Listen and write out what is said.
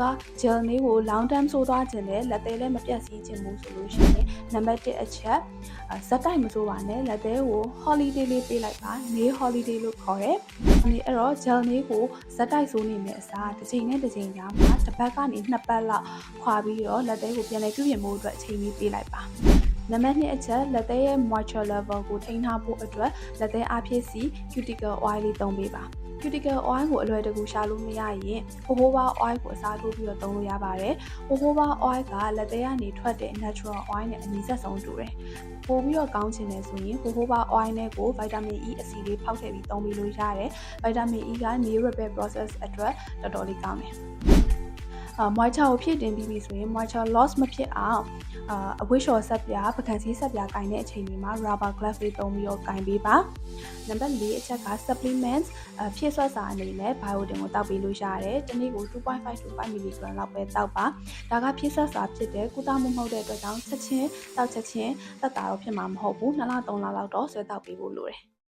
ကိုက gel လေးကို long term ဆိုးသွားခြင်းနဲ့လက်သေးလည်းမပြတ်စီးခြင်းဘူးဆိုလို့ရှိရင်နံပါတ်1အချက်ဇက်တိုက်မဆိုးပါနဲ့လက်သေးကို holiday လေးပေးလိုက်ပါနေ holiday လို့ခေါ်တယ်ဒီအဲ့တော့ gel လေးကိုဇက်တိုက်ဆိုးနေမယ့်အစားတစ်ချိန်နဲ့တစ်ချိန်ကြားမှာတစ်ပတ်ကနေ2ပတ်လောက်ခွာပြီးတော့လက်သေးကိုပြန်လည်ပြုပြင်ဖို့အတွက်အချိန်ပေးလိုက်ပါနံပါတ်2အချက်လက်သေးရဲ့ moisture level ကိုထိန်းထားဖို့အတွက်လက်သေးအားဖြည့်စီ cuticle oil လေးသုံးပေးပါ cuticle oil ကိုအလွယ်တကူရှာလို့မရရင် jojoba oil ကိုအစားထိုးပြီးတော့သုံးလို့ရပါတယ်။ jojoba oil ကလက်သေးကနေထွက်တဲ့ natural oil နဲ့အနီးစပ်ဆုံးတူတယ်။ပို့ပြီးတော့ကောင်းချင်တယ်ဆိုရင် jojoba oil နဲ့ကို vitamin E အဆီလေးဖောက်ထည့်ပြီးသုံးပြီးလို့ရတယ်။ vitamin E က nail repair process အတွက်တော်တော်လေးကောင်းတယ်။ moisture ကိုဖြည့်တင်ပြီးပြီဆိုရင် moisture loss မဖြစ်အောင်အဝတ်လျှော်ဆက်ပြားပကံစည်းဆက်ပြားကင်တဲ့အချိန်တွေမှာ rubber glove လေးသုံးပြီးတော့ကင်ပေးပါနံပါတ်4အချက်က supplements ဖြည့်စွက်စာအနေနဲ့ biotin ကိုတောက်ပေးလို့ရတယ်တနေ့ကို2.5 to 5 mg လောက်ပဲတောက်ပါဒါကဖြည့်စွက်စာဖြစ်တဲ့ကုသမှုမဟုတ်တဲ့အတွက်ကြောင့်ချက်ချင်းတောက်ချက်ချင်းသက်သာတော့ဖြစ်မှာမဟုတ်ဘူး2လ3လလောက်တော့ဆွဲတောက်ပေးဖို့လိုတယ်